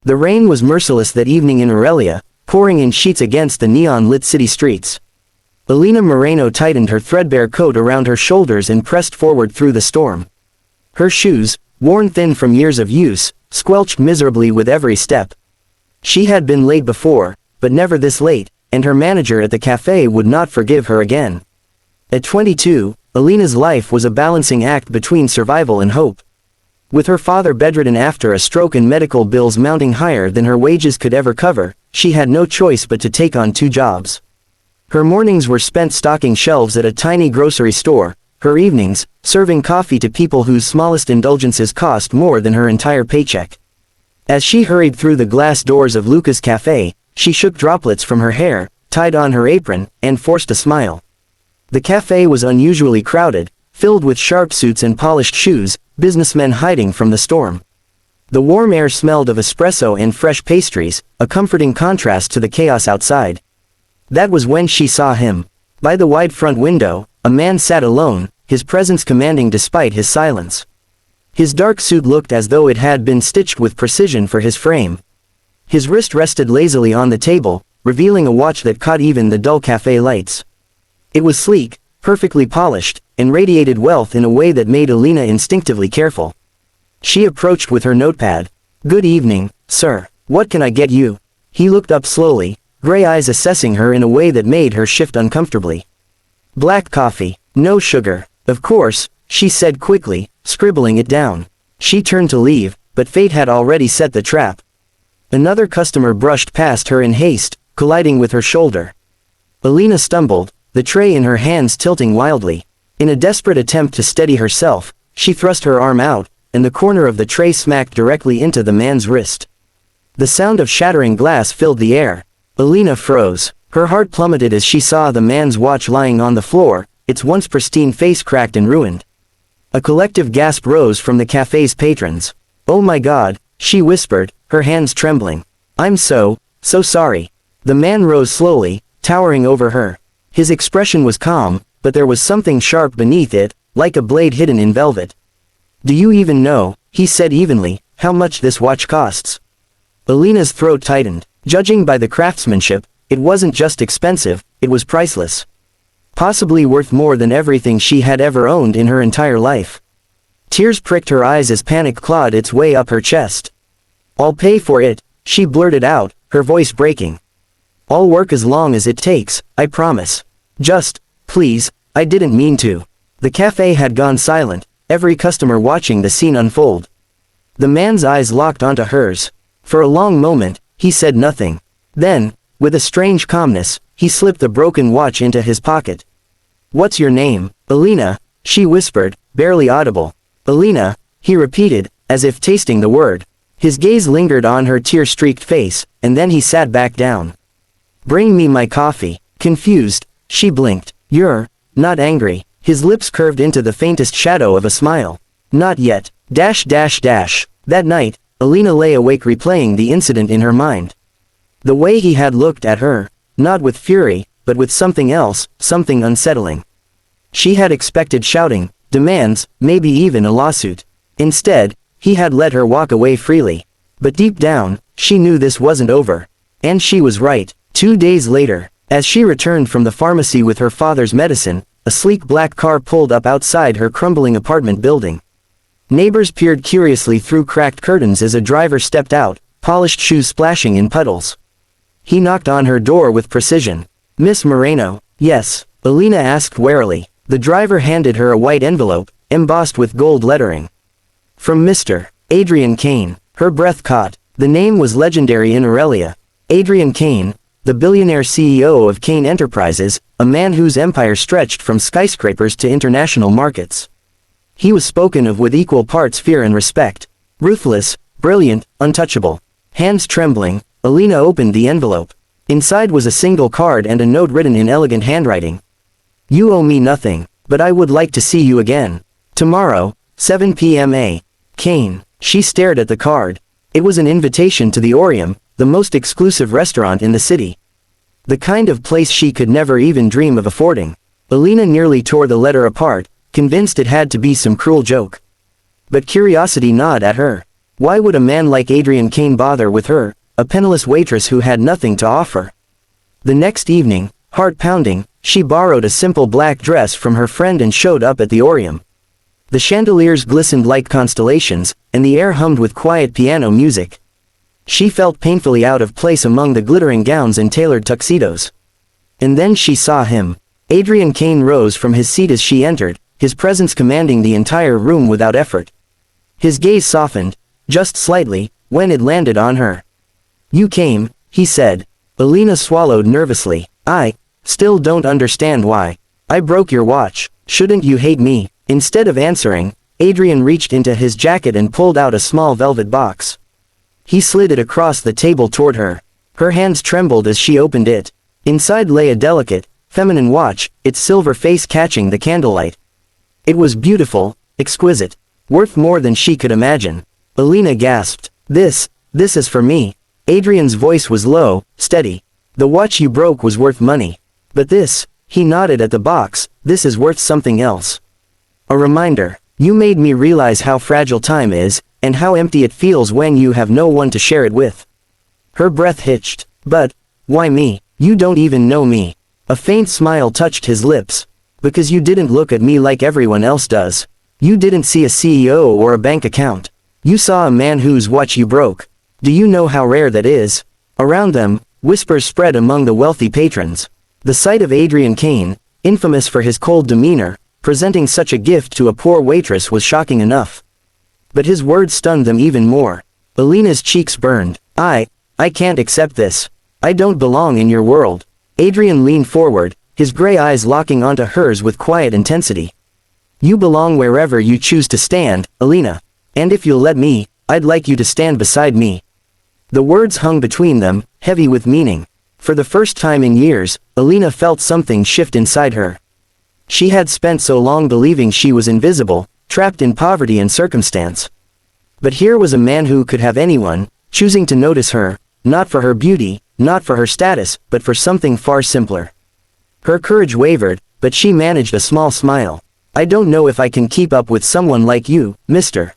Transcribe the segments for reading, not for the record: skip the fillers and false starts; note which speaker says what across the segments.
Speaker 1: The rain was merciless that evening in Aurelia, pouring in sheets against the neon-lit city streets. Alina Moreno tightened her threadbare coat around her shoulders and pressed forward through the storm. Her shoes, worn thin from years of use, squelched miserably with every step. She had been late before, but never this late, and her manager at the cafe would not forgive her again. At 22, Alina's life was a balancing act between survival and hope. With her father bedridden after a stroke and medical bills mounting higher than her wages could ever cover, she had no choice but to take on 2 jobs. Her mornings were spent stocking shelves at a tiny grocery store, her evenings, serving coffee to people whose smallest indulgences cost more than her entire paycheck. As she hurried through the glass doors of Luca's cafe, she shook droplets from her hair, tied on her apron, and forced a smile. The cafe was unusually crowded, filled with sharp suits and polished shoes, businessmen hiding from the storm. The warm air smelled of espresso and fresh pastries, a comforting contrast to the chaos outside. That was when she saw him. By the wide front window, a man sat alone, his presence commanding despite his silence. His dark suit looked as though it had been stitched with precision for his frame. His wrist rested lazily on the table, revealing a watch that caught even the dull cafe lights. It was sleek, perfectly polished, and radiated wealth in a way that made Alina instinctively careful. She approached with her notepad. "Good evening, sir. What can I get you?" He looked up slowly, gray eyes assessing her in a way that made her shift uncomfortably. "Black coffee, no sugar, of course," she said quickly, scribbling it down. She turned to leave, but fate had already set the trap. Another customer brushed past her in haste, colliding with her shoulder. Alina stumbled, the tray in her hands tilting wildly. In a desperate attempt to steady herself, she thrust her arm out, and the corner of the tray smacked directly into the man's wrist. The sound of shattering glass filled the air. Alina froze. Her heart plummeted as she saw the man's watch lying on the floor, its once pristine face cracked and ruined. A collective gasp rose from the cafe's patrons. "Oh my God," she whispered, her hands trembling. "I'm so sorry." The man rose slowly, towering over her. His expression was calm, but there was something sharp beneath it, like a blade hidden in velvet. "Do you even know," he said evenly, "how much this watch costs?" Alina's throat tightened. Judging by the craftsmanship, it wasn't just expensive, it was priceless. Possibly worth more than everything she had ever owned in her entire life. Tears pricked her eyes as panic clawed its way up her chest. "I'll pay for it," she blurted out, her voice breaking. "I'll work as long as it takes, I promise. Just, please, I didn't mean to." The cafe had gone silent, every customer watching the scene unfold. The man's eyes locked onto hers. For a long moment, he said nothing. Then, with a strange calmness, he slipped the broken watch into his pocket. "What's your name?" "Alina," she whispered, barely audible. "Alina," he repeated, as if tasting the word. His gaze lingered on her tear-streaked face, and then he sat back down. "Bring me my coffee." Confused, she blinked. "You're not angry." His lips curved into the faintest shadow of a smile. "Not yet. That night, Alina lay awake replaying the incident in her mind. The way he had looked at her, not with fury, but with something else, something unsettling. She had expected shouting, demands, maybe even a lawsuit. Instead, he had let her walk away freely. But deep down, she knew this wasn't over. And she was right. 2 days later, as she returned from the pharmacy with her father's medicine, a sleek black car pulled up outside her crumbling apartment building. Neighbors peered curiously through cracked curtains as a driver stepped out, polished shoes splashing in puddles. He knocked on her door with precision. "Miss Moreno?" "Yes," Alina asked warily. The driver handed her a white envelope, embossed with gold lettering. "From Mr. Adrian Kane." Her breath caught. The name was legendary in Aurelia. Adrian Kane, the billionaire CEO of Kane Enterprises, a man whose empire stretched from skyscrapers to international markets. He was spoken of with equal parts fear and respect. Ruthless, brilliant, untouchable. Hands trembling, Alina opened the envelope. Inside was a single card and a note written in elegant handwriting. "You owe me nothing, but I would like to see you again. Tomorrow, 7 p.m. A. Kane." She stared at the card. It was an invitation to the Orium, the most exclusive restaurant in the city. The kind of place she could never even dream of affording. Alina nearly tore the letter apart, convinced it had to be some cruel joke. But curiosity gnawed at her. Why would a man like Adrian Kane bother with her, a penniless waitress who had nothing to offer? The next evening, heart pounding, she borrowed a simple black dress from her friend and showed up at the Orium. The chandeliers glistened like constellations, and the air hummed with quiet piano music. She felt painfully out of place among the glittering gowns and tailored tuxedos. And then she saw him. Adrian Kane rose from his seat as she entered, his presence commanding the entire room without effort. His gaze softened, just slightly, when it landed on her. "You came," he said. Alina swallowed nervously. "I still don't understand why. I broke your watch. Shouldn't you hate me?" Instead of answering, Adrian reached into his jacket and pulled out a small velvet box. He slid it across the table toward her. Her hands trembled as she opened it. Inside lay a delicate, feminine watch, its silver face catching the candlelight. It was beautiful, exquisite, worth more than she could imagine. Alina gasped. This is for me." Adrian's voice was low, steady. "The watch you broke was worth money. But this," he nodded at the box, "this is worth something else. A reminder. You made me realize how fragile time is, and how empty it feels when you have no one to share it with." Her breath hitched. "But, why me? You don't even know me." A faint smile touched his lips. "Because you didn't look at me like everyone else does. You didn't see a CEO or a bank account. You saw a man whose watch you broke. Do you know how rare that is?" Around them, whispers spread among the wealthy patrons. The sight of Adrian Kane, infamous for his cold demeanor, presenting such a gift to a poor waitress was shocking enough. But his words stunned them even more. Alina's cheeks burned. I can't accept this. I don't belong in your world." Adrian leaned forward, his gray eyes locking onto hers with quiet intensity. "You belong wherever you choose to stand, Alina. And if you'll let me, I'd like you to stand beside me." The words hung between them, heavy with meaning. For the first time in years, Alina felt something shift inside her. She had spent so long believing she was invisible, trapped in poverty and circumstance. But here was a man who could have anyone, choosing to notice her, not for her beauty, not for her status, but for something far simpler. Her courage wavered, but she managed a small smile. "I don't know if I can keep up with someone like you, Mr.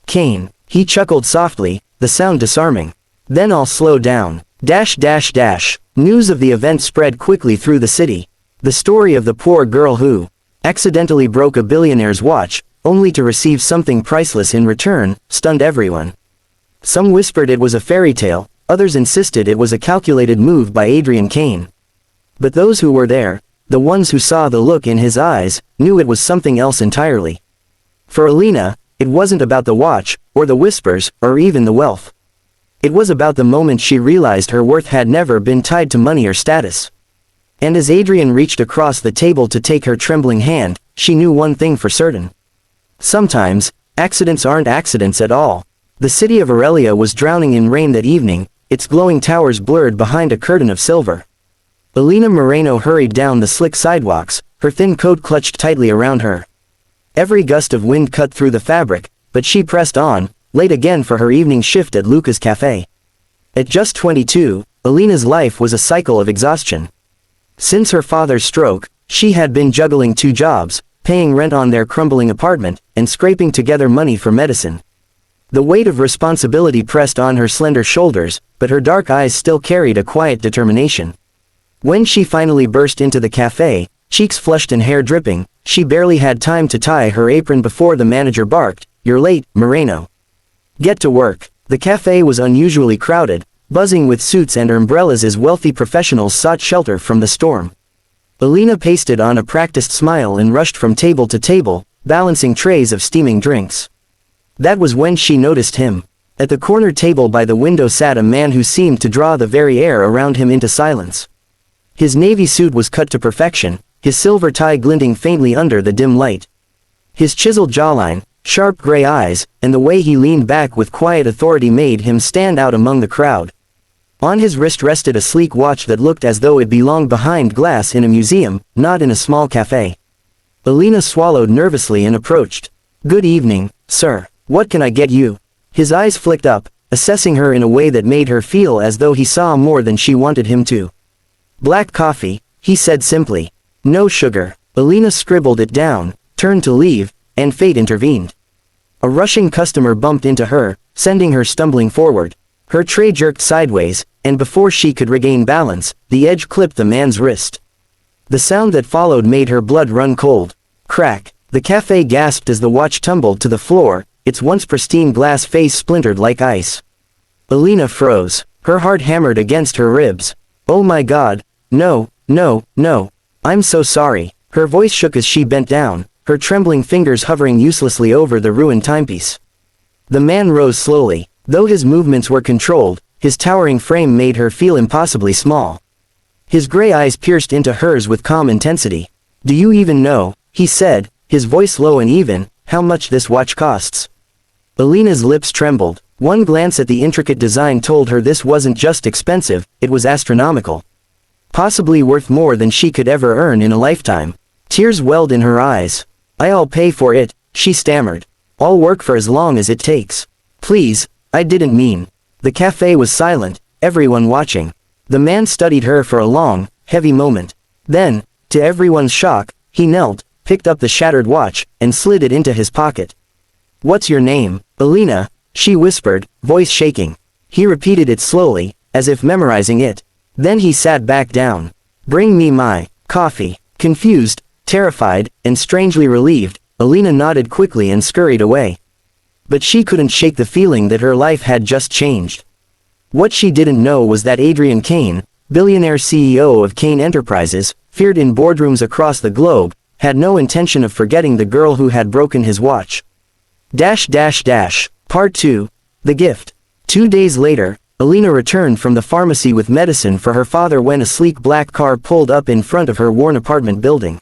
Speaker 1: Kane." He chuckled softly, the sound disarming. "Then I'll slow down." News of the event spread quickly through the city. The story of the poor girl who accidentally broke a billionaire's watch, only to receive something priceless in return, stunned everyone. Some whispered it was a fairy tale, others insisted it was a calculated move by Adrian Kane. But those who were there, the ones who saw the look in his eyes, knew it was something else entirely. For Alina, it wasn't about the watch, or the whispers, or even the wealth. It was about the moment she realized her worth had never been tied to money or status. And as Adrian reached across the table to take her trembling hand, she knew one thing for certain. Sometimes, accidents aren't accidents at all. The city of Aurelia was drowning in rain that evening, its glowing towers blurred behind a curtain of silver. Alina Moreno hurried down the slick sidewalks, her thin coat clutched tightly around her. Every gust of wind cut through the fabric, but she pressed on, late again for her evening shift at Luca's cafe. At just 22, Alina's life was a cycle of exhaustion. Since her father's stroke, she had been juggling 2 jobs, paying rent on their crumbling apartment, and scraping together money for medicine. The weight of responsibility pressed on her slender shoulders, but her dark eyes still carried a quiet determination. When she finally burst into the cafe, cheeks flushed and hair dripping, she barely had time to tie her apron before the manager barked, "You're late, Moreno. Get to work." The cafe was unusually crowded, buzzing with suits and umbrellas as wealthy professionals sought shelter from the storm. Alina pasted on a practiced smile and rushed from table to table, balancing trays of steaming drinks. That was when she noticed him. At the corner table by the window sat a man who seemed to draw the very air around him into silence. His navy suit was cut to perfection, his silver tie glinting faintly under the dim light. His chiseled jawline, sharp gray eyes, and the way he leaned back with quiet authority made him stand out among the crowd. On his wrist rested a sleek watch that looked as though it belonged behind glass in a museum, not in a small cafe. Alina swallowed nervously and approached. "Good evening, sir. What can I get you?" His eyes flicked up, assessing her in a way that made her feel as though he saw more than she wanted him to. "Black coffee," he said simply. "No sugar." Alina scribbled it down, turned to leave, and fate intervened. A rushing customer bumped into her, sending her stumbling forward. Her tray jerked sideways, and before she could regain balance, the edge clipped the man's wrist. The sound that followed made her blood run cold. Crack! The cafe gasped as the watch tumbled to the floor, its once pristine glass face splintered like ice. Alina froze. Her heart hammered against her ribs. Oh my God! No, no, no! I'm so sorry. Her voice shook as she bent down, her trembling fingers hovering uselessly over the ruined timepiece. The man rose slowly. Though his movements were controlled, his towering frame made her feel impossibly small. His gray eyes pierced into hers with calm intensity. Do you even know, he said, his voice low and even, how much this watch costs? Alina's lips trembled. One glance at the intricate design told her this wasn't just expensive, it was astronomical. Possibly worth more than she could ever earn in a lifetime. Tears welled in her eyes. I'll pay for it, she stammered. I'll work for as long as it takes. Please, I didn't mean. The cafe was silent, everyone watching. The man studied her for a long, heavy moment. Then, to everyone's shock, he knelt, picked up the shattered watch, and slid it into his pocket. What's your name, Alina? She whispered, voice shaking. He repeated it slowly, as if memorizing it. Then he sat back down. Bring me my coffee. Confused, terrified, and strangely relieved, Alina nodded quickly and scurried away. But she couldn't shake the feeling that her life had just changed. What she didn't know was that Adrian Kane, billionaire CEO of Kane Enterprises, feared in boardrooms across the globe, had no intention of forgetting the girl who had broken his watch. Part 2. The Gift. 2 days later, Alina returned from the pharmacy with medicine for her father when a sleek black car pulled up in front of her worn apartment building.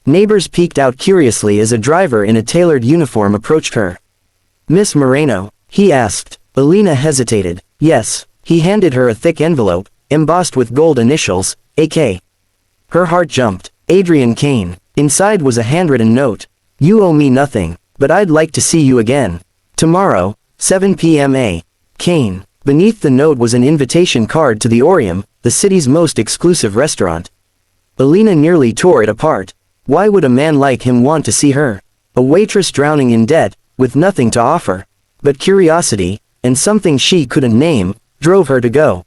Speaker 1: Neighbors peeked out curiously as a driver in a tailored uniform approached her. Miss Moreno, he asked. Alina hesitated. Yes. He handed her a thick envelope, embossed with gold initials, AK. Her heart jumped. Adrian Kane. Inside was a handwritten note. You owe me nothing, but I'd like to see you again. Tomorrow, 7 p.m. A. Kane. Beneath the note was an invitation card to the Orium, the city's most exclusive restaurant. Alina nearly tore it apart. Why would a man like him want to see her? A waitress drowning in debt, with nothing to offer. But curiosity, and something she couldn't name, drove her to go.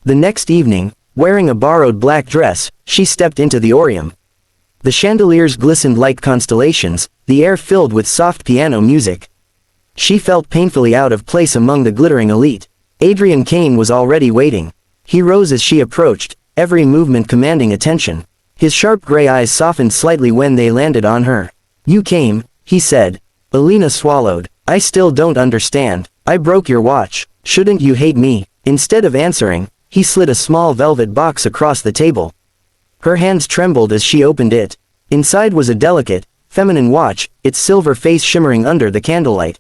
Speaker 1: The next evening, wearing a borrowed black dress, she stepped into the Orium. The chandeliers glistened like constellations, the air filled with soft piano music. She felt painfully out of place among the glittering elite. Adrian Kane was already waiting. He rose as she approached, every movement commanding attention. His sharp gray eyes softened slightly when they landed on her. You came, he said. Alina swallowed. I still don't understand. I broke your watch. Shouldn't you hate me? Instead of answering, he slid a small velvet box across the table. Her hands trembled as she opened it. Inside was a delicate, feminine watch, its silver face shimmering under the candlelight.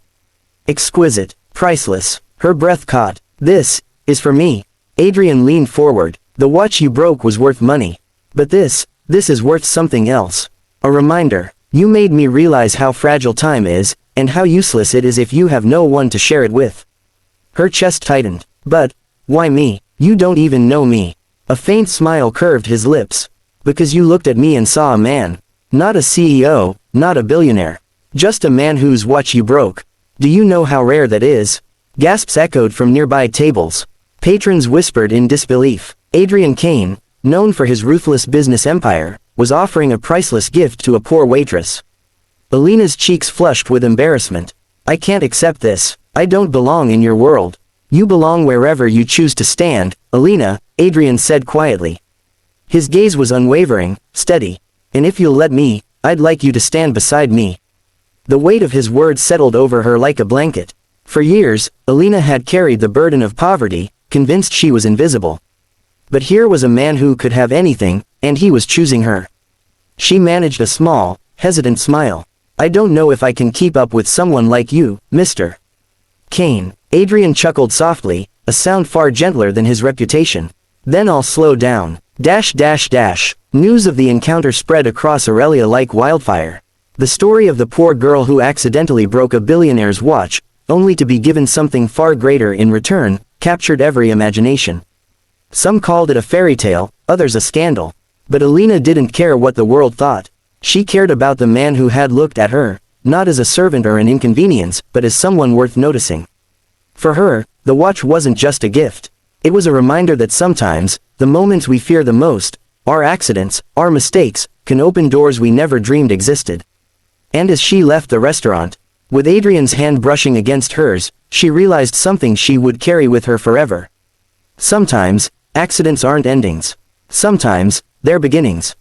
Speaker 1: Exquisite, priceless. Her breath caught. This is for me. Adrian leaned forward. The watch you broke was worth money. But this is worth something else. A reminder. You made me realize how fragile time is, and how useless it is if you have no one to share it with. Her chest tightened. But, why me? You don't even know me. A faint smile curved his lips. Because you looked at me and saw a man. Not a CEO, not a billionaire. Just a man whose watch you broke. Do you know how rare that is? Gasps echoed from nearby tables. Patrons whispered in disbelief. Adrian Kane, known for his ruthless business empire, was offering a priceless gift to a poor waitress. Alina's cheeks flushed with embarrassment. I can't accept this. I don't belong in your world. You belong wherever you choose to stand, Alina, Adrian said quietly. His gaze was unwavering, steady. And if you'll let me, I'd like you to stand beside me. The weight of his words settled over her like a blanket. For years, Alina had carried the burden of poverty, convinced she was invisible. But here was a man who could have anything, and he was choosing her. She managed a small, hesitant smile. I don't know if I can keep up with someone like you, Mr. Kane. Adrian chuckled softly, a sound far gentler than his reputation. Then I'll slow down. News of the encounter spread across Aurelia like wildfire. The story of the poor girl who accidentally broke a billionaire's watch, only to be given something far greater in return, captured every imagination. Some called it a fairy tale, others a scandal. But Alina didn't care what the world thought. She cared about the man who had looked at her, not as a servant or an inconvenience, but as someone worth noticing. For her, the watch wasn't just a gift. It was a reminder that sometimes, the moments we fear the most, our accidents, our mistakes, can open doors we never dreamed existed. And as she left the restaurant, with Adrian's hand brushing against hers, she realized something she would carry with her forever. Sometimes, accidents aren't endings. Sometimes, they're beginnings.